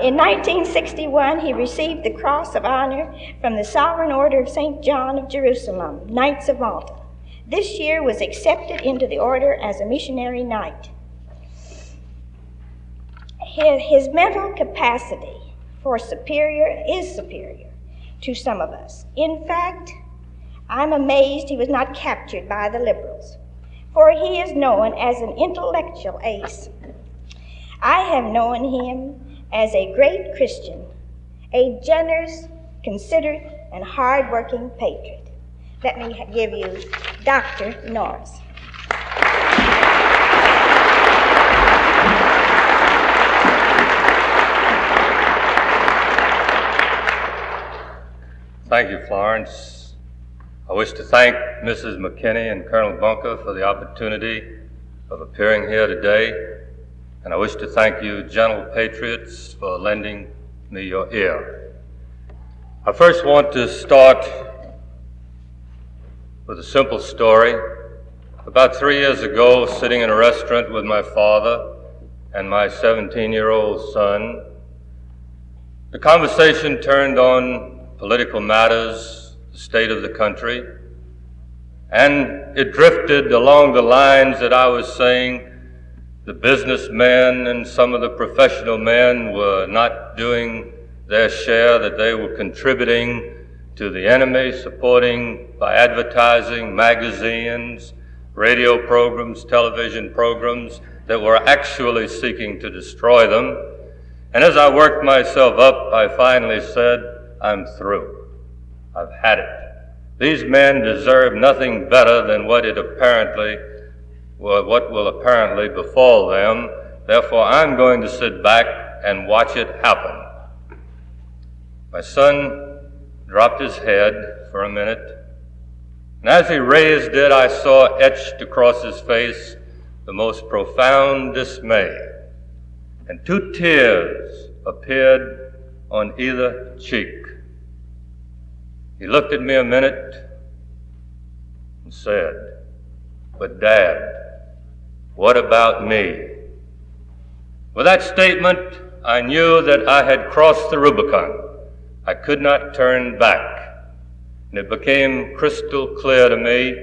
In 1961, he received the Cross of Honor from the Sovereign Order of St. John of Jerusalem, Knights of Malta. This year was accepted into the order as a missionary knight. His mental capacity is superior to some of us. In fact, I'm amazed he was not captured by the liberals, for he is known as an intellectual ace. I have known him as a great Christian, a generous, considerate, and hard-working patriot. Let me give you Dr. Norris. Thank you, Florence. I wish to thank Mrs. McKinney and Colonel Bunker for the opportunity of appearing here today, and I wish to thank you, gentle patriots, for lending me your ear. I first want to start with a simple story. About 3 years ago, sitting in a restaurant with my father and my 17-year-old son, the conversation turned on political matters, the state of the country, and it drifted along the lines that I was saying the businessmen and some of the professional men were not doing their share, that they were contributing to the enemy, supporting by advertising, magazines, radio programs, television programs that were actually seeking to destroy them. And as I worked myself up, I finally said, I'm through. I've had it. These men deserve nothing better than what will apparently befall them. Therefore, I'm going to sit back and watch it happen. My son dropped his head for a minute, and as he raised it, I saw etched across his face the most profound dismay, and 2 tears appeared on either cheek. He looked at me a minute and said, "But Dad, what about me?" With that statement, I knew that I had crossed the Rubicon. I could not turn back. And it became crystal clear to me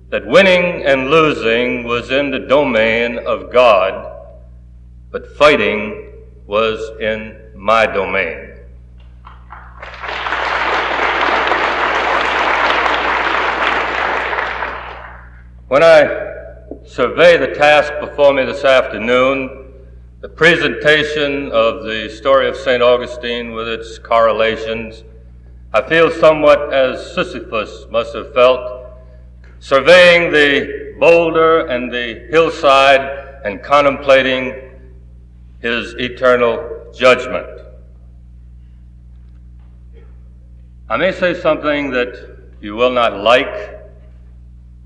that winning and losing was in the domain of God, but fighting was in my domain. When I survey the task before me this afternoon, the presentation of the story of St. Augustine with its correlations, I feel somewhat as Sisyphus must have felt, surveying the boulder and the hillside and contemplating his eternal judgment. I may say something that you will not like.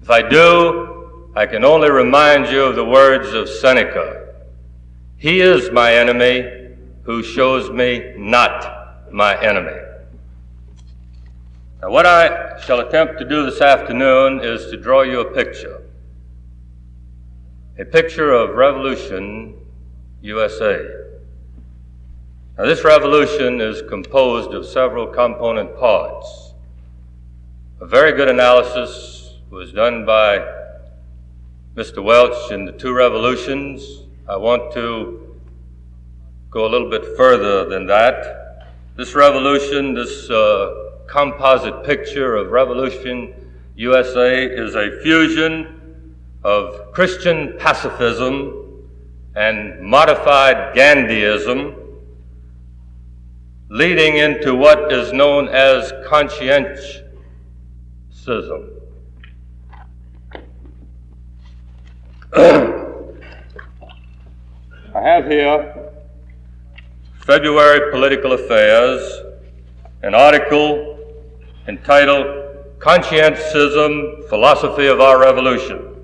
If I do, I can only remind you of the words of Seneca. He is my enemy who shows me not my enemy. Now, what I shall attempt to do this afternoon is to draw you a picture of Revolution USA. Now, this revolution is composed of several component parts. A very good analysis was done by Mr. Welch in the 2 revolutions. I want to go a little bit further than that. This revolution, this composite picture of Revolution USA is a fusion of Christian pacifism and modified Gandhiism, leading into what is known as conscientism. I have here February Political Affairs, an article entitled Conscientism, Philosophy of Our Revolution.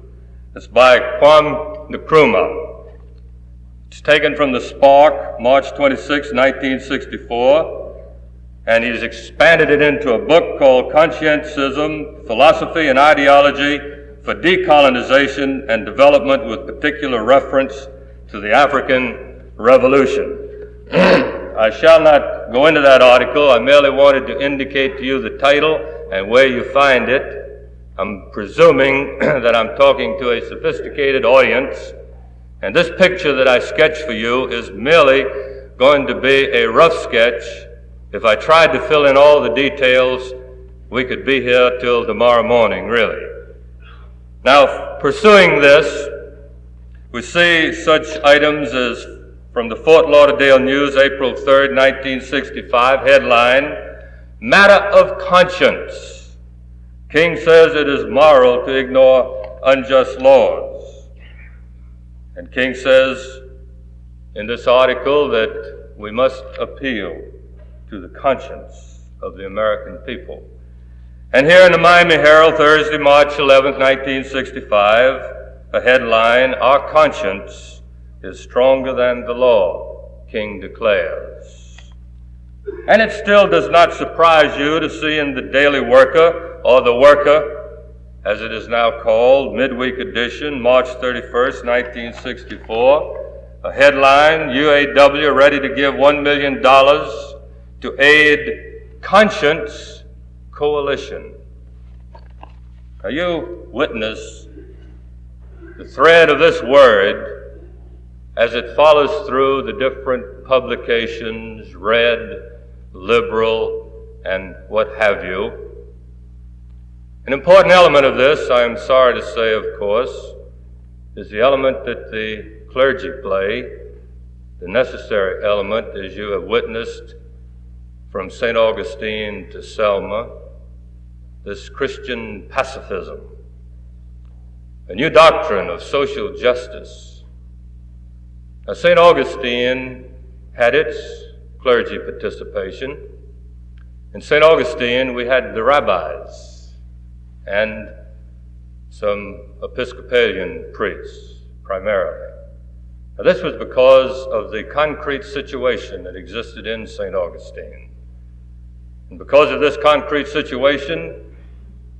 It's by Kwame Nkrumah. It's taken from the Spark, March 26, 1964, and he's expanded it into a book called Conscientism, Philosophy and Ideology for Decolonization and Development with particular reference to the African Revolution. I shall not go into that article. I merely wanted to indicate to you the title and where you find it. I'm presuming that I'm talking to a sophisticated audience, and this picture that I sketched for you is merely going to be a rough sketch. If I tried to fill in all the details, we could be here till tomorrow morning, really. Now, pursuing this, we see such items as from the Fort Lauderdale News, April 3rd, 1965, headline, "Matter of Conscience. King says it is moral to ignore unjust laws." And King says in this article that we must appeal to the conscience of the American people. And here in the Miami Herald, Thursday, March 11th, 1965, a headline, "Our conscience is stronger than the law," King declares. And it still does not surprise you to see in the Daily Worker, or the Worker, as it is now called, midweek edition, March 31st, 1964, a headline, "UAW ready to give $1 million to aid Conscience Coalition." Now you witness the thread of this word as it follows through the different publications, red, liberal, and what have you. An important element of this, I am sorry to say, of course, is the element that the clergy play, the necessary element, as you have witnessed from St. Augustine to Selma, this Christian pacifism, a new doctrine of social justice. Now, St. Augustine had its clergy participation. In St. Augustine, we had the rabbis and some Episcopalian priests, primarily. Now, this was because of the concrete situation that existed in St. Augustine. And because of this concrete situation,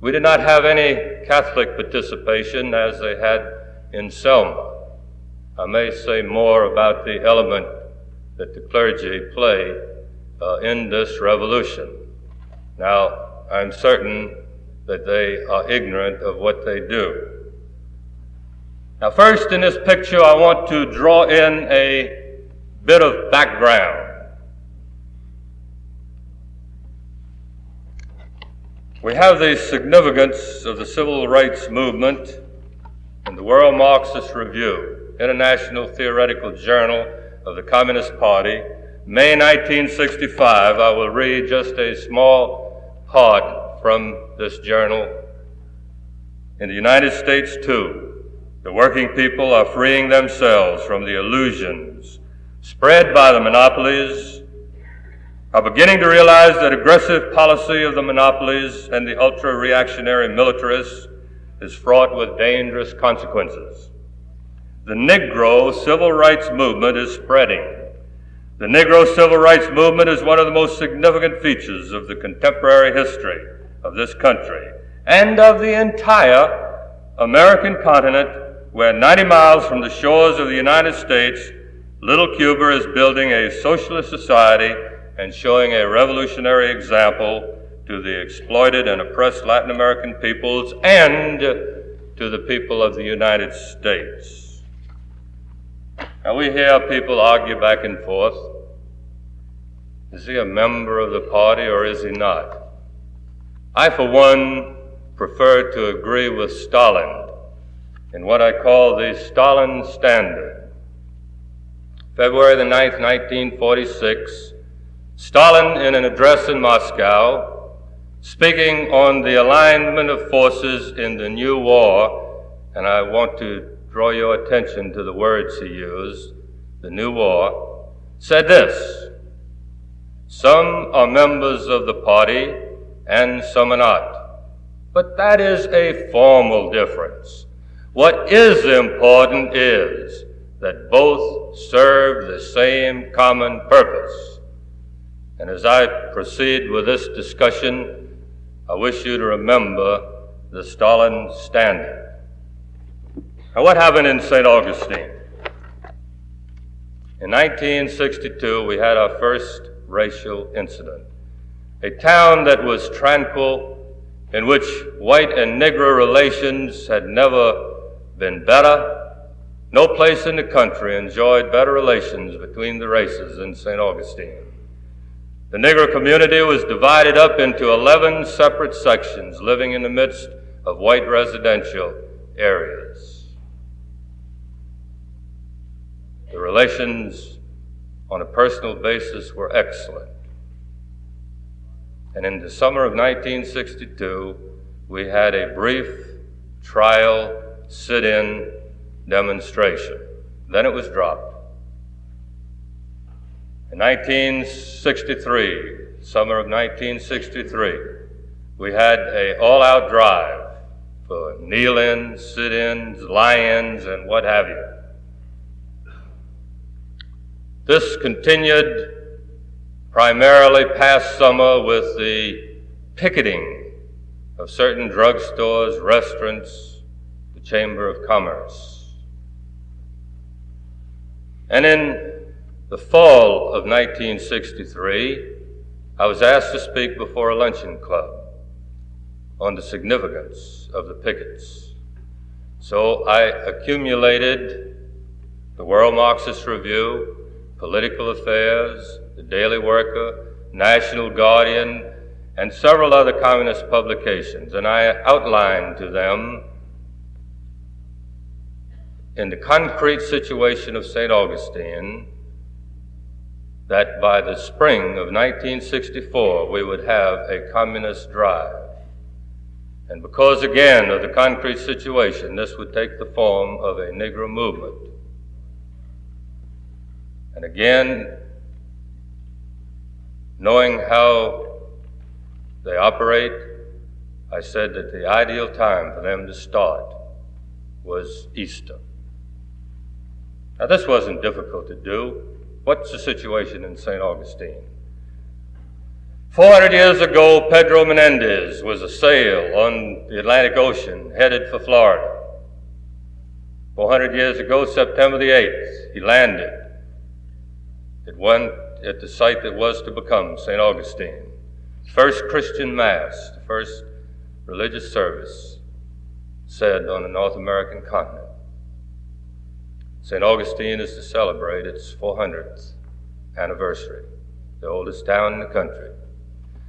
we did not have any Catholic participation as they had in Selma. I may say more about the element that the clergy play in this revolution. Now, I'm certain that they are ignorant of what they do. Now, first in this picture, I want to draw in a bit of background. We have the significance of the civil rights movement in the World Marxist Review, International Theoretical Journal of the Communist Party, May 1965. I will read just a small part from this journal. "In the United States, too, the working people are freeing themselves from the illusions spread by the monopolies, are beginning to realize that aggressive policy of the monopolies and the ultra-reactionary militarists is fraught with dangerous consequences. The Negro civil rights movement is spreading. The Negro civil rights movement is one of the most significant features of the contemporary history of this country and of the entire American continent, where 90 miles from the shores of the United States, little Cuba is building a socialist society and showing a revolutionary example to the exploited and oppressed Latin American peoples and to the people of the United States." Now, we hear people argue back and forth. Is he a member of the party or is he not? I, for one, prefer to agree with Stalin in what I call the Stalin Standard. February the 9th, 1946, Stalin, in an address in Moscow, speaking on the alignment of forces in the new war, and I want to draw your attention to the words he used, the new war, said this: "Some are members of the party and some are not. But that is a formal difference. What is important is that both serve the same common purpose." And as I proceed with this discussion, I wish you to remember the Stalin Standard. Now, what happened in St. Augustine? In 1962, we had our first racial incident. A town that was tranquil, in which white and Negro relations had never been better. No place in the country enjoyed better relations between the races than St. Augustine. The Negro community was divided up into 11 separate sections, living in the midst of white residential areas. The relations on a personal basis were excellent. And in the summer of 1962, we had a brief trial sit-in demonstration. Then it was dropped. In 1963, summer of 1963, we had an all-out drive for kneel-ins, sit-ins, lie-ins, and what have you. This continued primarily past summer with the picketing of certain drugstores, restaurants, the Chamber of Commerce. And in the fall of 1963, I was asked to speak before a luncheon club on the significance of the pickets. So I accumulated the World Marxist Review, Political Affairs, the Daily Worker, National Guardian, and several other communist publications, and I outlined to them in the concrete situation of St. Augustine that by the spring of 1964 we would have a communist drive. And because, again, of the concrete situation, this would take the form of a Negro movement. And again, knowing how they operate, I said that the ideal time for them to start was Easter. Now, this wasn't difficult to do. What's the situation in St. Augustine? 400 years ago, Pedro Menendez was a sail on the Atlantic Ocean headed for Florida. 400 years ago, September the 8th, he landed at the site that was to become St. Augustine. First Christian Mass, the first religious service said on the North American continent. St. Augustine is to celebrate its 400th anniversary, the oldest town in the country.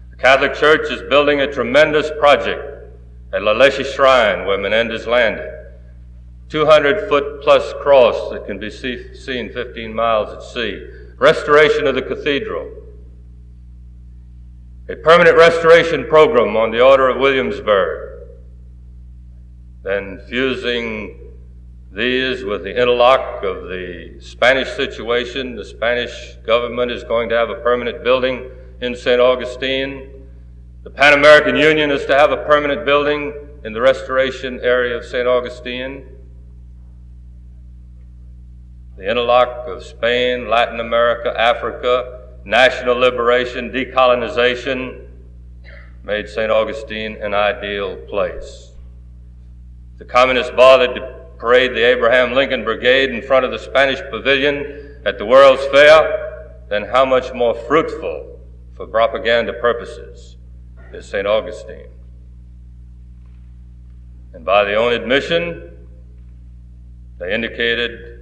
The Catholic Church is building a tremendous project at La Leche Shrine where Menendez landed. 200-foot plus cross that can be seen 15 miles at sea. Restoration of the cathedral. A permanent restoration program on the order of Williamsburg. Then fusing these with the interlock of the Spanish situation. The Spanish government is going to have a permanent building in St. Augustine. The Pan American Union is to have a permanent building in the restoration area of St. Augustine. The interlock of Spain, Latin America, Africa, national liberation, decolonization made St. Augustine an ideal place. The communists bothered to parade the Abraham Lincoln Brigade in front of the Spanish Pavilion at the World's Fair, then how much more fruitful for propaganda purposes is St. Augustine? And by their own admission, they indicated,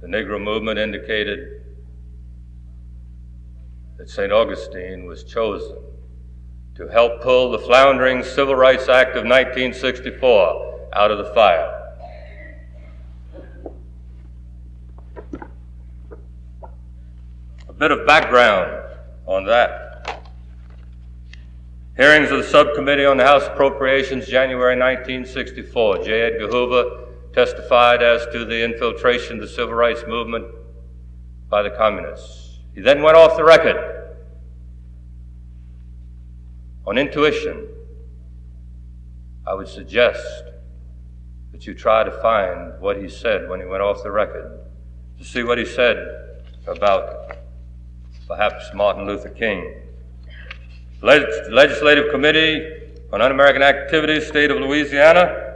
the Negro movement indicated that St. Augustine was chosen to help pull the floundering Civil Rights Act of 1964 out of the fire. A bit of background on that. Hearings of the Subcommittee on the House Appropriations, January 1964. J. Edgar Hoover testified as to the infiltration of the Civil Rights Movement by the communists. He then went off the record on intuition. I would suggest that you try to find what he said when he went off the record, to see what he said about perhaps Martin Luther King. Legislative Committee on Un-American Activities, State of Louisiana,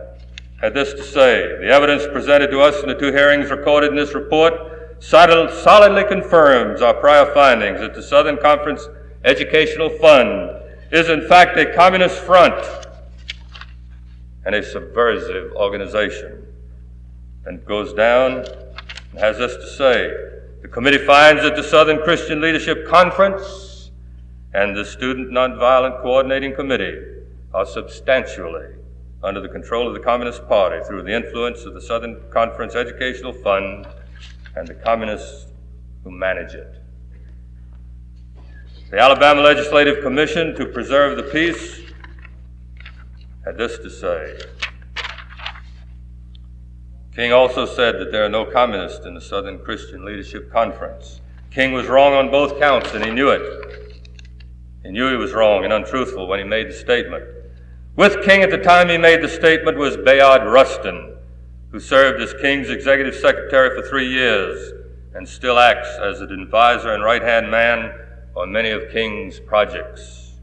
had this to say: the evidence presented to us in the two hearings recorded in this report solidly confirms our prior findings that the Southern Conference Educational Fund is in fact a communist front and a subversive organization. And it goes down and has this to say: the committee finds that the Southern Christian Leadership Conference and the Student Nonviolent Coordinating Committee are substantially under the control of the Communist Party through the influence of the Southern Conference Educational Fund and the communists who manage it. The Alabama Legislative Commission to Preserve the Peace had this to say: King also said that there are no communists in the Southern Christian Leadership Conference. King was wrong on both counts, and he knew it. He knew he was wrong and untruthful when he made the statement. With King at the time he made the statement was Bayard Rustin, who served as King's executive secretary for 3 years and still acts as an advisor and right-hand man on many of King's projects.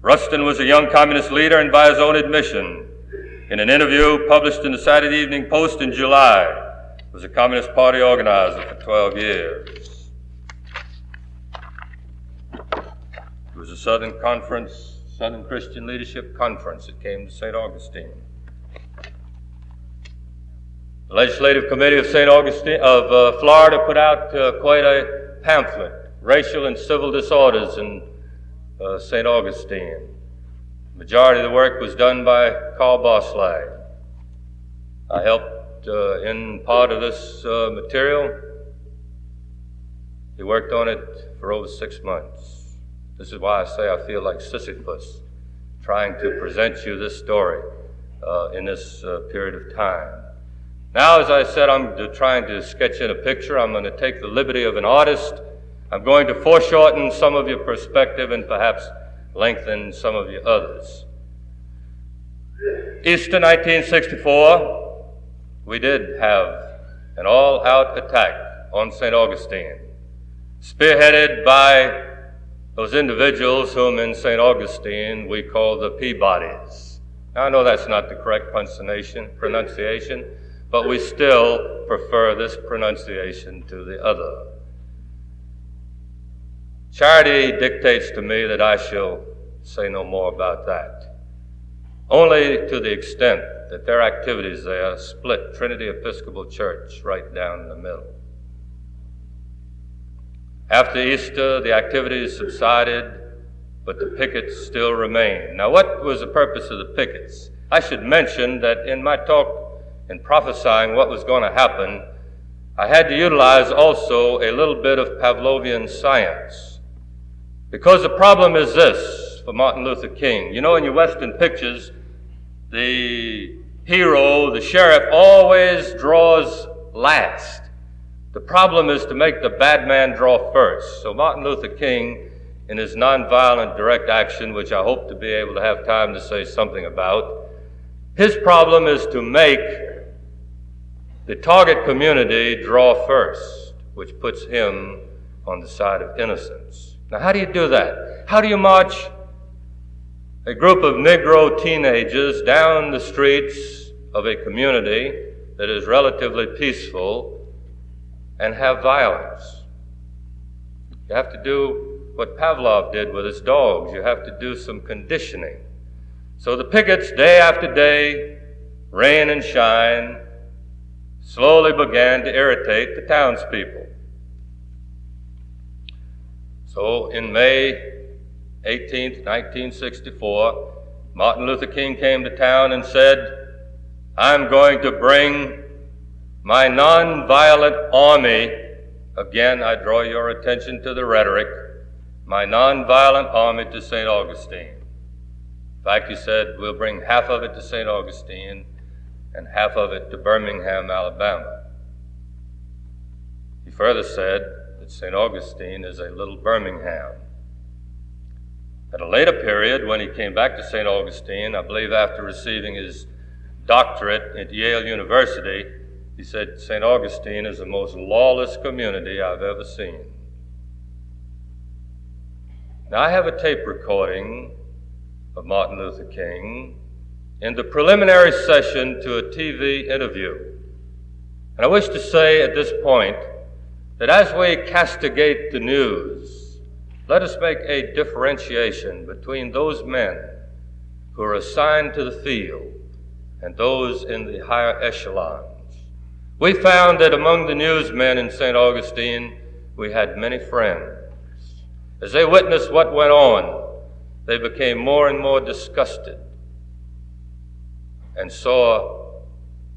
Rustin was a young communist leader, and by his own admission, in an interview published in the Saturday Evening Post in July, was a Communist Party organizer for 12 years. It was a Southern Christian Leadership Conference that came to St. Augustine. The Legislative Committee of Florida put out quite a pamphlet, Racial and Civil Disorders in St. Augustine. The majority of the work was done by Carl Boslag. I helped in part of this material. He worked on it for over 6 months. This is why I say I feel like Sisyphus trying to present you this story in this period of time. Now, as I said, I'm trying to sketch in a picture. I'm going to take the liberty of an artist. I'm going to foreshorten some of your perspective and perhaps lengthen some of your others. Easter 1964, we did have an all-out attack on St. Augustine, spearheaded by those individuals whom in St. Augustine we call the Peabodys. Now, I know that's not the correct pronunciation, but we still prefer this pronunciation to the other. Charity dictates to me that I shall say no more about that, only to the extent that their activities there split Trinity Episcopal Church right down the middle. After Easter, the activities subsided, but the pickets still remain. Now, what was the purpose of the pickets? I should mention that in my talk in prophesying what was going to happen, I had to utilize also a little bit of Pavlovian science. Because the problem is this for Martin Luther King. You know, in your Western pictures, the hero, the sheriff, always draws last. The problem is to make the bad man draw first. So Martin Luther King, in his nonviolent direct action, which I hope to be able to have time to say something about, his problem is to make the target community draw first, which puts him on the side of innocence. Now, how do you do that? How do you march a group of Negro teenagers down the streets of a community that is relatively peaceful and have violence? You have to do what Pavlov did with his dogs. You have to do some conditioning. So the pickets, day after day, rain and shine, slowly began to irritate the townspeople. So in May 18th, 1964, Martin Luther King came to town and said, I'm going to bring my nonviolent army. Again, I draw your attention to the rhetoric. My nonviolent army to St. Augustine. In fact, he said, we'll bring half of it to St. Augustine and half of it to Birmingham, Alabama. He further said that St. Augustine is a little Birmingham. At a later period, when he came back to St. Augustine, I believe after receiving his doctorate at Yale University, he said, St. Augustine is the most lawless community I've ever seen. Now, I have a tape recording of Martin Luther King in the preliminary session to a TV interview. And I wish to say at this point that as we castigate the news, let us make a differentiation between those men who are assigned to the field and those in the higher echelons. We found that among the newsmen in St. Augustine, we had many friends. As they witnessed what went on, they became more and more disgusted and saw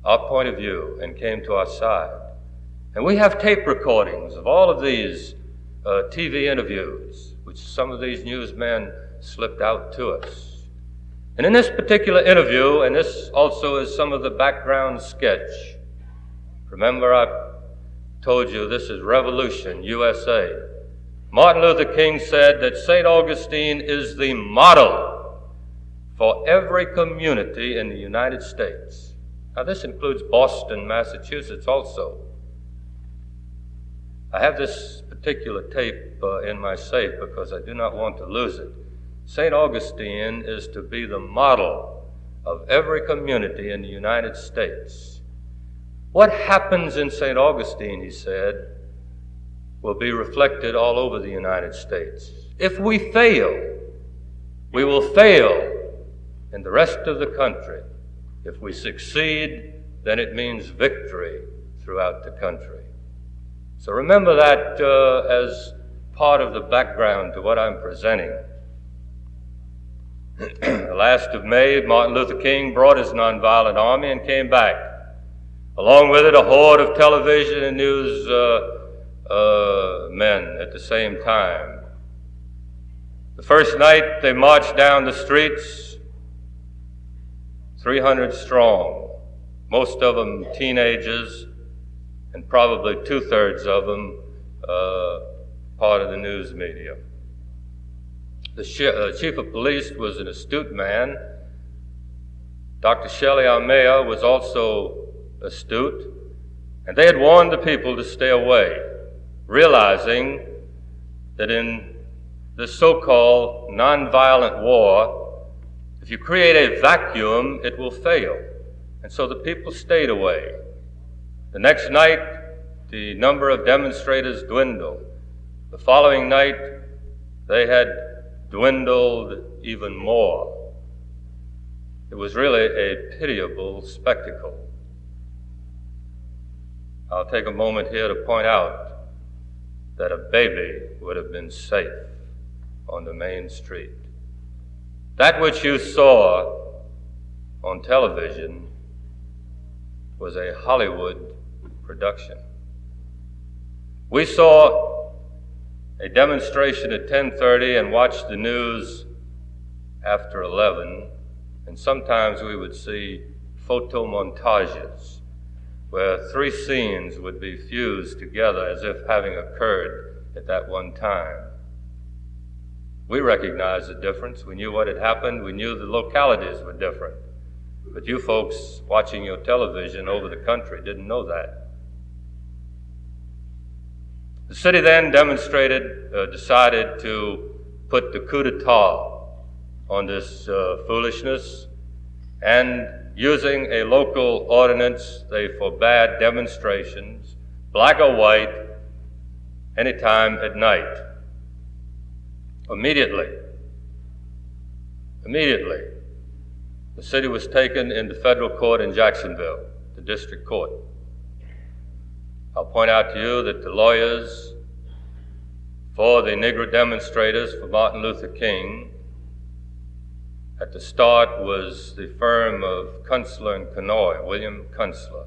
our point of view and came to our side. And we have tape recordings of all of these TV interviews, which some of these newsmen slipped out to us. And in this particular interview, and this also is some of the background sketch, remember I told you this is Revolution, USA. Martin Luther King said that St. Augustine is the model for every community in the United States. Now this includes Boston, Massachusetts also. I have this particular tape in my safe because I do not want to lose it. St. Augustine is to be the model of every community in the United States. What happens in St. Augustine, he said, will be reflected all over the United States. If we fail, we will fail in the rest of the country. If we succeed, then it means victory throughout the country. So remember that as part of the background to what I'm presenting. The last of May, Martin Luther King brought his nonviolent army and came back. Along with it, a horde of television and news men at the same time. The first night they marched down the streets, 300 strong, most of them teenagers, and probably 2/3 of them part of the news media. The chief of police was an astute man. Dr. Shelley, our mayor, was also astute, and they had warned the people to stay away, realizing that in this so-called nonviolent war, if you create a vacuum, it will fail. And so the people stayed away. The next night, the number of demonstrators dwindled. The following night, they had dwindled even more. It was really a pitiable spectacle. I'll take a moment here to point out that a baby would have been safe on the main street. That which you saw on television was a Hollywood production. We saw a demonstration at 10:30 and watched the news after 11, and sometimes we would see photo montages where 3 scenes would be fused together as if having occurred at that one time. We recognized the difference. We knew what had happened. We knew the localities were different. But you folks watching your television over the country didn't know that. The city then decided to put the coup d'etat on this foolishness, and using a local ordinance, they forbade demonstrations, black or white, anytime at night. Immediately, the city was taken into federal court in Jacksonville, the district court. I'll point out to you that the lawyers for the Negro demonstrators for Martin Luther King at the start was the firm of Kunstler and Conoy, William Kunstler.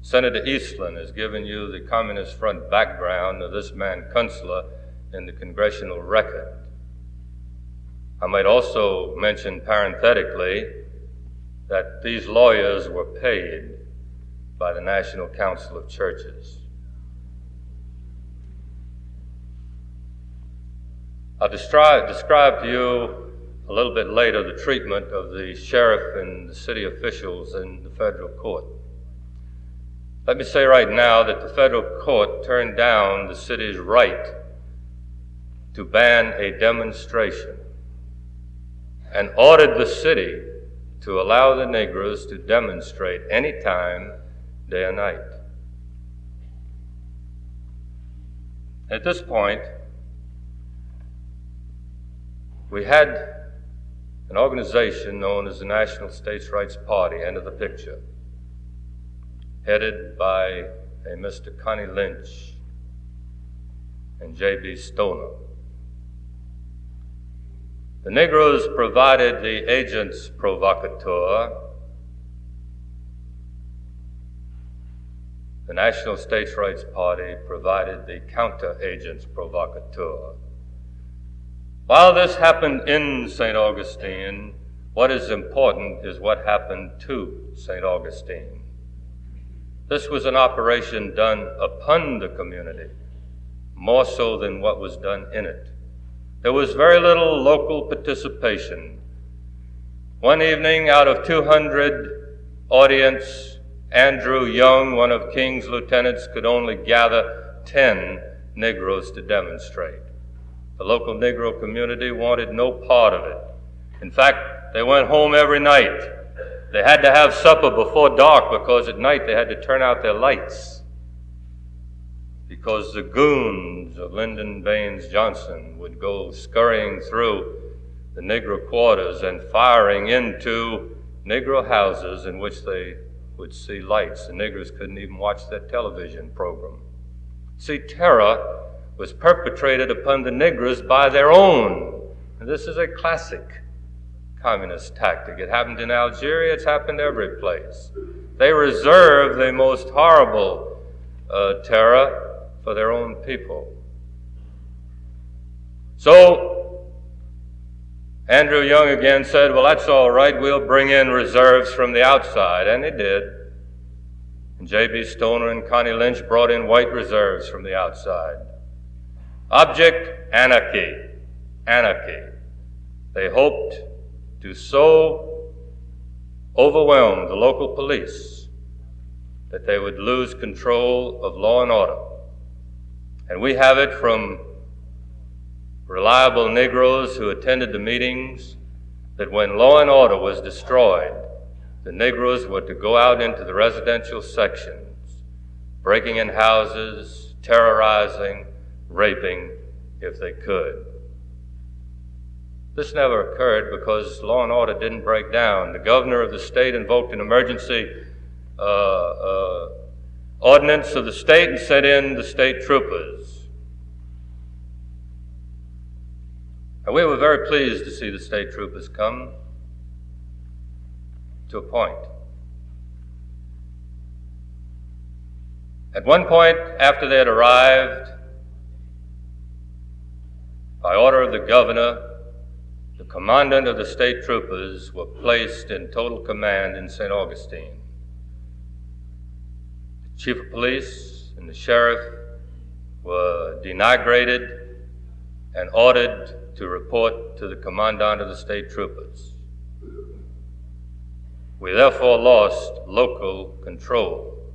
Senator Eastland has given you the Communist Front background of this man Kunstler in the congressional record. I might also mention parenthetically that these lawyers were paid by the National Council of Churches. I'll describe to you a little bit later the treatment of the sheriff and the city officials in the federal court. Let me say right now that the federal court turned down the city's right to ban a demonstration and ordered the city to allow the Negroes to demonstrate anytime, day or night. At this point, we had an organization known as the National States Rights Party enter the picture, headed by a Mr. Connie Lynch and J.B. Stoner. The Negroes provided the agents provocateur. The National States Rights Party provided the counter-agents provocateur. While this happened in St. Augustine, what is important is what happened to St. Augustine. This was an operation done upon the community, more so than what was done in it. There was very little local participation. One evening, out of 200 audience, Andrew Young, one of King's lieutenants, could only gather 10 Negroes to demonstrate. The local Negro community wanted no part of it. In fact, they went home every night. They had to have supper before dark because at night they had to turn out their lights, because the goons of Lyndon Baines Johnson would go scurrying through the Negro quarters and firing into Negro houses in which they would see lights. The Negroes couldn't even watch their television program. See, terror was perpetrated upon the Negroes by their own. And this is a classic communist tactic. It happened in Algeria, it's happened every place. They reserve the most horrible terror for their own people. So, Andrew Young again said, well, that's all right, we'll bring in reserves from the outside, and he did. And J.B. Stoner and Connie Lynch brought in white reserves from the outside. Object, anarchy. Anarchy. They hoped to so overwhelm the local police that they would lose control of law and order. And we have it from reliable Negroes who attended the meetings that when law and order was destroyed, the Negroes were to go out into the residential sections, breaking in houses, terrorizing, raping if they could. This never occurred because law and order didn't break down. The governor of the state invoked an emergency ordinance of the state and sent in the state troopers. And we were very pleased to see the state troopers come to a point. At one point, after they had arrived, by order of the governor, the commandant of the state troopers were placed in total command in St. Augustine. The chief of police and the sheriff were denagrated and ordered to report to the commandant of the state troopers. We therefore lost local control.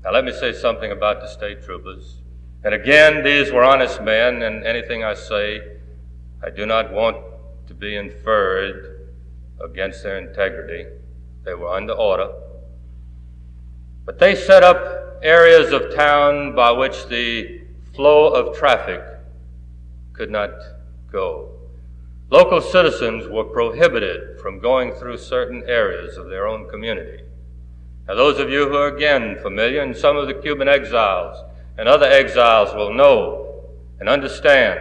Now let me say something about the state troopers. And again, these were honest men, and anything I say, I do not want to be inferred against their integrity. They were under order. But they set up areas of town by which the flow of traffic could not go. Local citizens were prohibited from going through certain areas of their own community. Now, those of you who are again familiar, and some of the Cuban exiles and other exiles will know and understand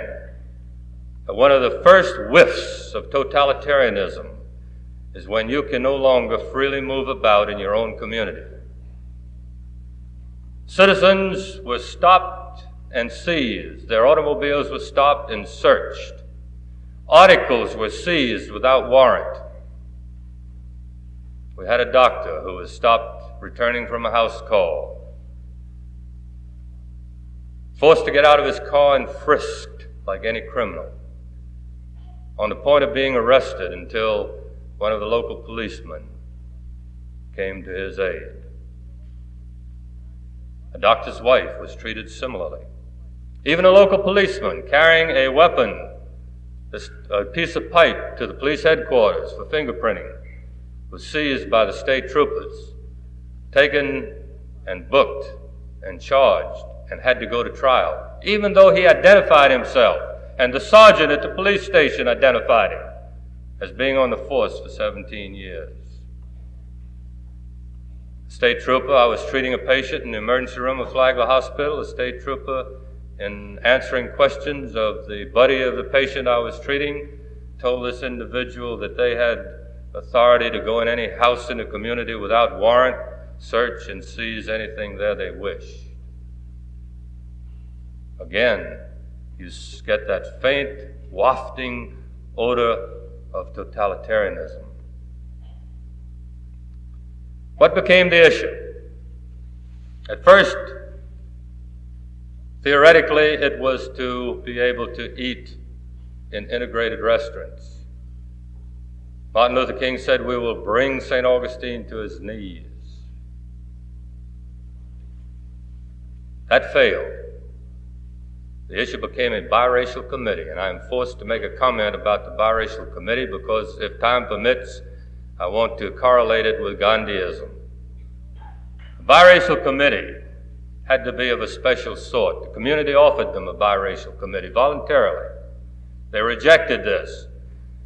that one of the first whiffs of totalitarianism is when you can no longer freely move about in your own community. Citizens were stopped and seized. Their automobiles were stopped and searched. Articles were seized without warrant. We had a doctor who was stopped returning from a house call, forced to get out of his car and frisked like any criminal, on the point of being arrested until one of the local policemen came to his aid. A doctor's wife was treated similarly. Even a local policeman carrying a weapon, a piece of pipe, to the police headquarters for fingerprinting was seized by the state troopers, taken and booked and charged, and had to go to trial. even though he identified himself, and the sergeant at the police station identified him as being on the force for 17 years. A state trooper, I was treating a patient in the emergency room of Flagler Hospital. A state trooper, in answering questions of the buddy of the patient I was treating, told this individual that they had authority to go in any house in the community without warrant, search and seize anything there they wished. Again, you get that faint, wafting odor of totalitarianism. What became the issue? At first, theoretically, it was to be able to eat in integrated restaurants. Martin Luther King said, "We will bring St. Augustine to his knees." That failed. The issue became a biracial committee, and I am forced to make a comment about the biracial committee because, if time permits, I want to correlate it with Gandhiism. The biracial committee had to be of a special sort. The community offered them a biracial committee voluntarily. They rejected this.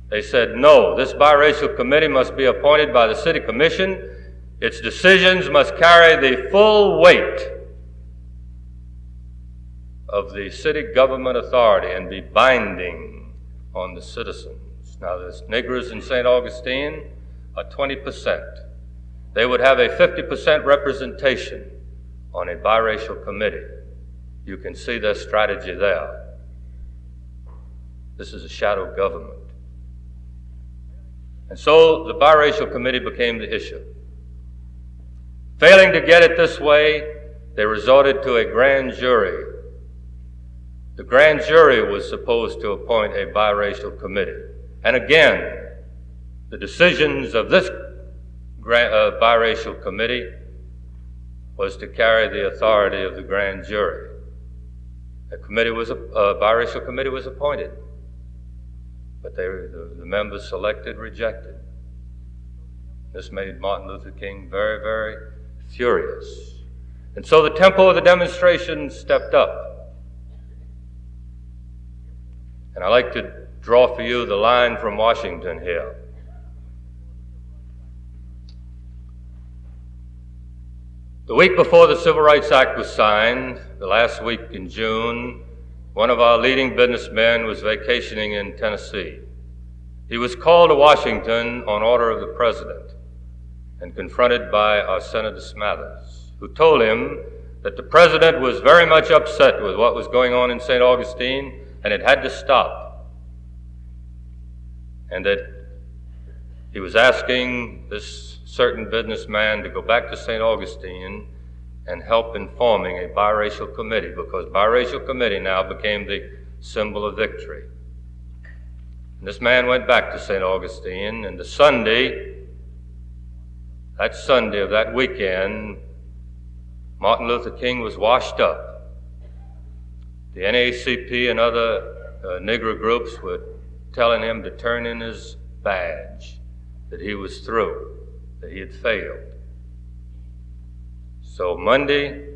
They said, no, this biracial committee must be appointed by the city commission. Its decisions must carry the full weight of the city government authority and be binding on the citizens. Now, the Negroes in St. Augustine are 20%. They would have a 50% representation on a biracial committee. You can see their strategy there. This is a shadow government. And so the biracial committee became the issue. Failing to get it this way, they resorted to a grand jury. The grand jury was supposed to appoint a biracial committee. And again, the decisions of this biracial committee was to carry the authority of the grand jury. A biracial committee was appointed, but the members selected rejected. This made Martin Luther King very, very furious. And so the tempo of the demonstration stepped up. And I like to draw for you the line from Washington here. The week before the Civil Rights Act was signed, the last week in June, one of our leading businessmen was vacationing in Tennessee. He was called to Washington on order of the president and confronted by our Senator Smathers, who told him that the president was very much upset with what was going on in St. Augustine and it had to stop, and that he was asking this certain businessman to go back to St. Augustine and help in forming a biracial committee, because biracial committee now became the symbol of victory. And this man went back to St. Augustine, and that Sunday of that weekend, Martin Luther King was washed up. The NAACP and other Negro groups were telling him to turn in his badge, that he was through, that he had failed. So Monday,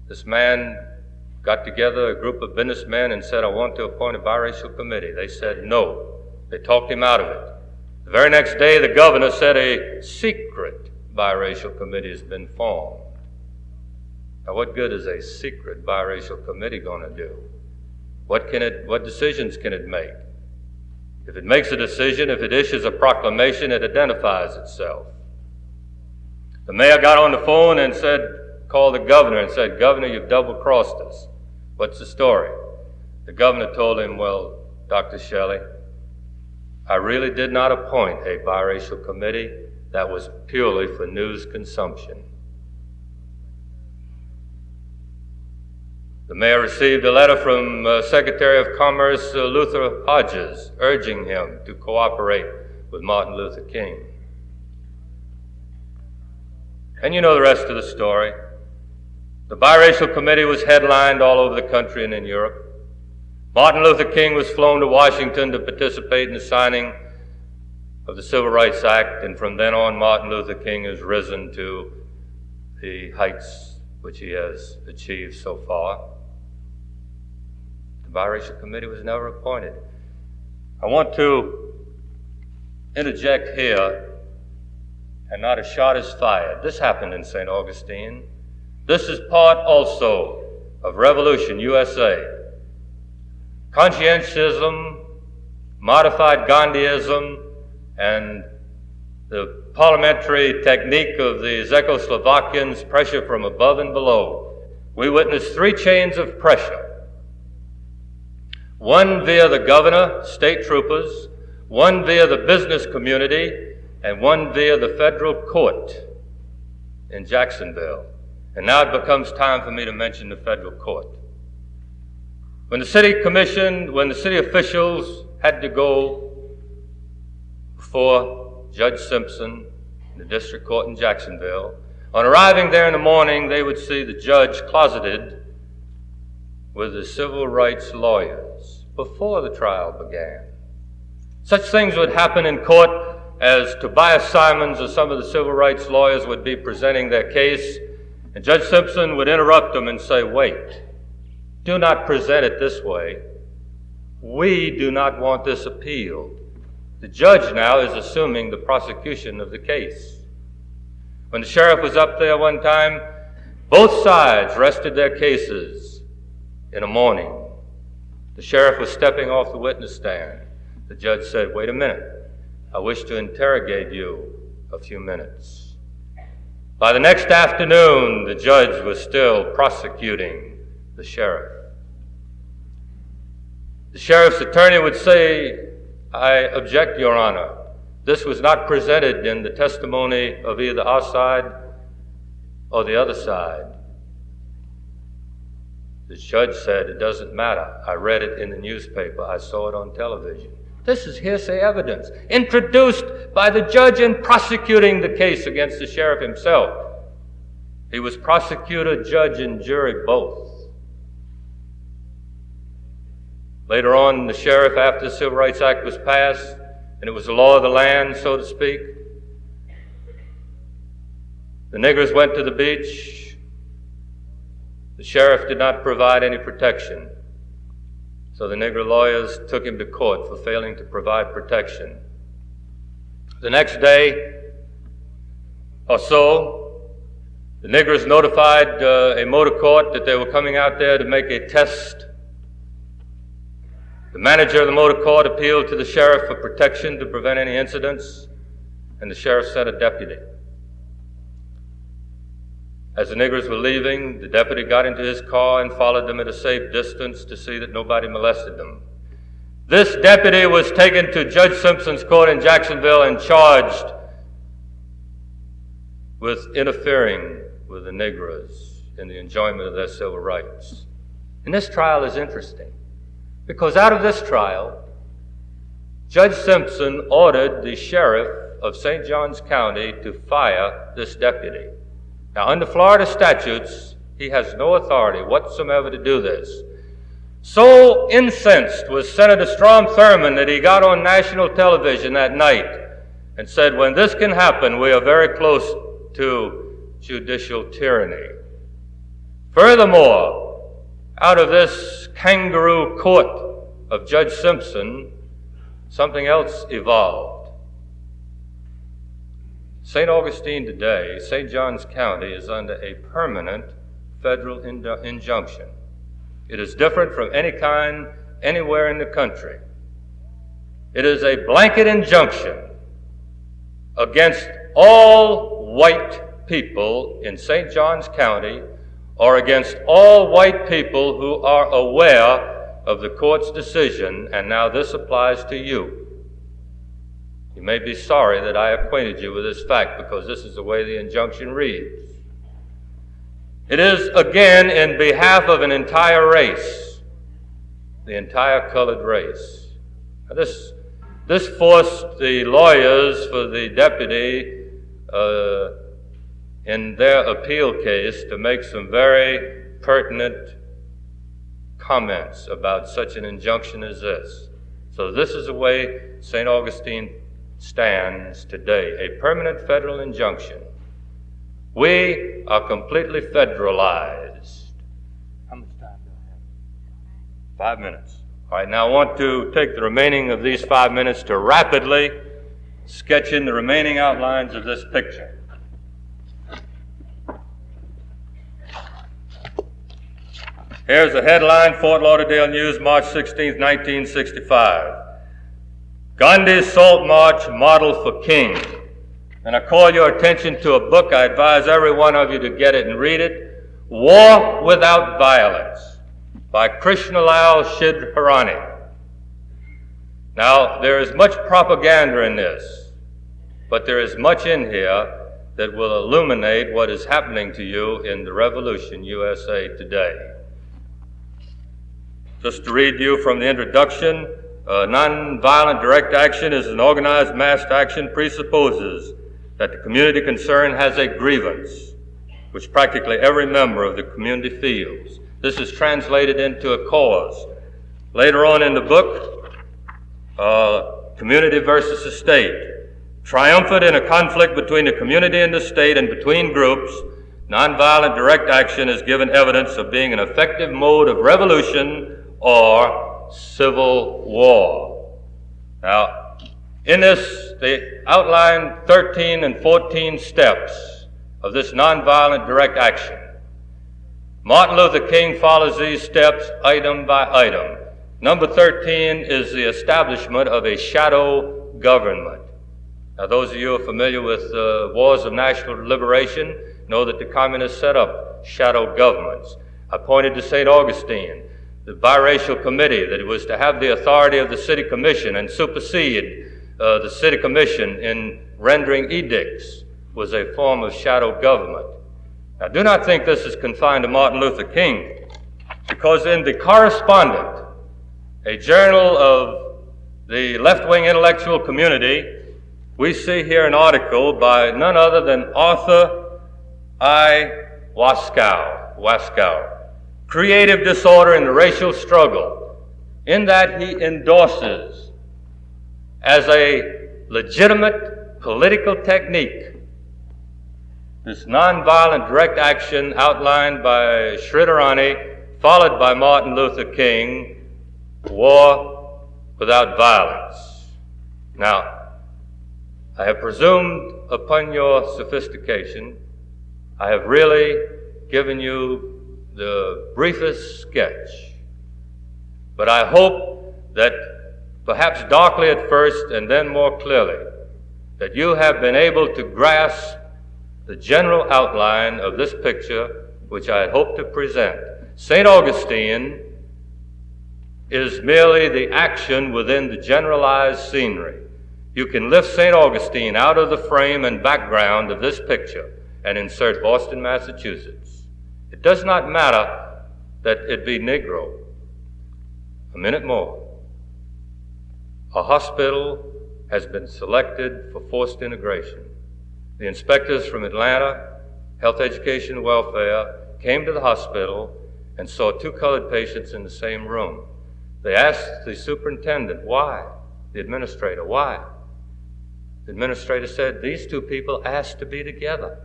this man got together a group of businessmen and said, I want to appoint a biracial committee. They said no. They talked him out of it. The very next day, the governor said a secret biracial committee has been formed. Now, what good is a secret biracial committee going to do? What decisions can it make? If it makes a decision, if it issues a proclamation, it identifies itself. The mayor got on the phone and called the governor and said, Governor, you've double-crossed us. What's the story? The governor told him, well, Dr. Shelley, I really did not appoint a biracial committee. That was purely for news consumption. The mayor received a letter from Secretary of Commerce Luther Hodges urging him to cooperate with Martin Luther King. And you know the rest of the story. The biracial committee was headlined all over the country and in Europe. Martin Luther King was flown to Washington to participate in the signing of the Civil Rights Act, and from then on, Martin Luther King has risen to the heights which he has achieved so far. The biracial committee was never appointed. I want to interject here, and not a shot is fired. This happened in St. Augustine. This is part also of Revolution USA. Conscientialism, modified Gandhiism, and the parliamentary technique of the Czechoslovakians, pressure from above and below. We witnessed three chains of pressure. One via the governor, state troopers, one via the business community, and one via the federal court in Jacksonville. And now it becomes time for me to mention the federal court. When the city officials had to go before Judge Simpson in the district court in Jacksonville, on arriving there in the morning, they would see the judge closeted with the civil rights lawyers before the trial began. Such things would happen in court as Tobias Simons or some of the civil rights lawyers would be presenting their case, and Judge Simpson would interrupt them and say, "Wait, do not present it this way. We do not want this appealed." The judge now is assuming the prosecution of the case. When the sheriff was up there one time, both sides rested their cases in a morning. The sheriff was stepping off the witness stand. The judge said, "Wait a minute. I wish to interrogate you a few minutes." By the next afternoon, the judge was still prosecuting the sheriff. The sheriff's attorney would say, "I object, Your Honor. This was not presented in the testimony of either our side or the other side." The judge said, "It doesn't matter. I read it in the newspaper. I saw it on television." This is hearsay evidence introduced by the judge in prosecuting the case against the sheriff himself. He was prosecutor, judge, and jury both. Later on, the sheriff, after the Civil Rights Act was passed, and it was the law of the land, so to speak, the niggers went to the beach. The sheriff did not provide any protection. So the nigger lawyers took him to court for failing to provide protection. The next day or so, the niggers notified a motor court that they were coming out there to make a test. The manager of the motor court appealed to the sheriff for protection to prevent any incidents, and the sheriff sent a deputy. As the niggers were leaving, the deputy got into his car and followed them at a safe distance to see that nobody molested them. This deputy was taken to Judge Simpson's court in Jacksonville and charged with interfering with the Negroes in the enjoyment of their civil rights. And this trial is interesting, because out of this trial, Judge Simpson ordered the sheriff of St. Johns County to fire this deputy. Now, under Florida statutes, he has no authority whatsoever to do this. So incensed was Senator Strom Thurmond that he got on national television that night and said, "When this can happen, we are very close to judicial tyranny." Furthermore, out of this kangaroo court of Judge Simpson, something else evolved. St. Augustine today, St. Johns County, is under a permanent federal injunction. It is different from any kind anywhere in the country. It is a blanket injunction against all white people in St. Johns County, or against all white people who are aware of the court's decision, and now this applies to you. You may be sorry that I acquainted you with this fact, because this is the way the injunction reads. It is, again, in behalf of an entire race, the entire colored race. Now, this forced the lawyers for the deputy in their appeal case to make some very pertinent comments about such an injunction as this. So this is the way St. Augustine stands today, a permanent federal injunction. We are completely federalized. How much time do I 5 minutes. All right, now I want to take the remaining of these 5 minutes to rapidly sketch in the remaining outlines of this picture. Here's a headline, Fort Lauderdale News, March 16, 1965. Gandhi's Salt March, Model for King. And I call your attention to a book. I advise every one of you to get it and read it. War Without Violence by Krishnalal Shridharani. Now, there is much propaganda in this, but there is much in here that will illuminate what is happening to you in the Revolution USA today. Just to read you from the introduction, nonviolent direct action is an organized mass action presupposes that the community concerned has a grievance, which practically every member of the community feels. This is translated into a cause. Later on in the book, community versus the state. Triumphant in a conflict between the community and the state and between groups, nonviolent direct action is given evidence of being an effective mode of revolution or civil war. Now, in this, they outline 13 and 14 steps of this nonviolent direct action. Martin Luther King follows these steps item by item. Number 13 is the establishment of a shadow government. Now, those of you who are familiar with the wars of national liberation know that the communists set up shadow governments. I pointed to St. Augustine, the biracial committee that was to have the authority of the city commission and supersede the city commission in rendering edicts was a form of shadow government. Now, do not think this is confined to Martin Luther King, because in The Correspondent, a journal of the left-wing intellectual community, we see here an article by none other than Arthur I. Waskow, Creative Disorder in the Racial Struggle. In that he endorses as a legitimate political technique this nonviolent direct action outlined by Shridharani, followed by Martin Luther King, war without violence. Now, I have presumed upon your sophistication. I have really given you the briefest sketch, but I hope that perhaps darkly at first and then more clearly, that you have been able to grasp the general outline of this picture which I hope to present. St. Augustine is merely the action within the generalized scenery. You can lift St. Augustine out of the frame and background of this picture and insert Boston, Massachusetts. It does not matter that it be Negro. A minute more. A hospital has been selected for forced integration. The inspectors from Atlanta, Health, Education, and Welfare, came to the hospital and saw two colored patients in the same room. They asked the superintendent, why? The administrator, why? The administrator said, these two people asked to be together.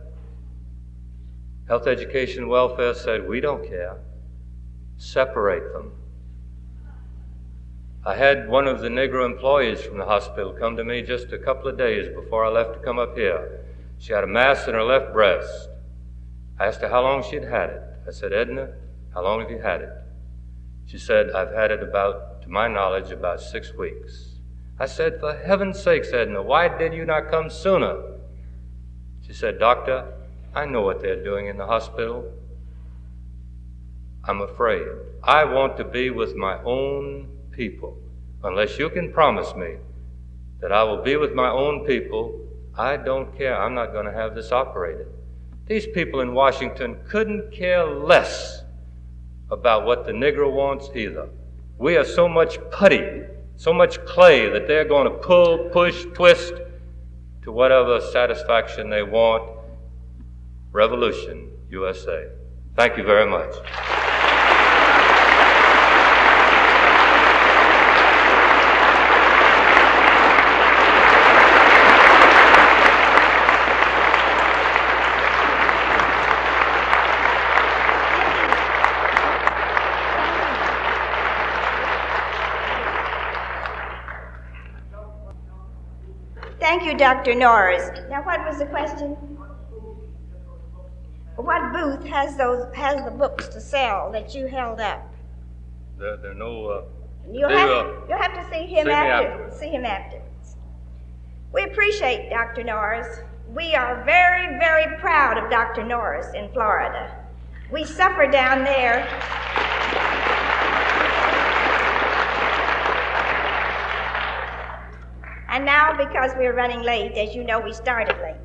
Health, Education, and Welfare said, we don't care. Separate them. I had one of the Negro employees from the hospital come to me just a couple of days before I left to come up here. She had a mass in her left breast. I asked her how long she'd had it. I said, Edna, how long have you had it? She said, I've had it to my knowledge, about 6 weeks. I said, for heaven's sakes, Edna, why did you not come sooner? She said, Doctor, I know what they're doing in the hospital. I'm afraid. I want to be with my own people. Unless you can promise me that I will be with my own people, I don't care. I'm not going to have this operated. These people in Washington couldn't care less about what the Negro wants either. We are so much putty, so much clay that they're going to pull, push, twist to whatever satisfaction they want. Revolution, USA. Thank you very much. Thank you, Dr. Norris. Now, what was the question? What booth has the books to sell that you held up? There are no. You'll have to see him afterwards. See him afterwards. We appreciate Dr. Norris. We are very, very proud of Dr. Norris in Florida. We suffer down there. And now, because we're running late, as you know, we started late.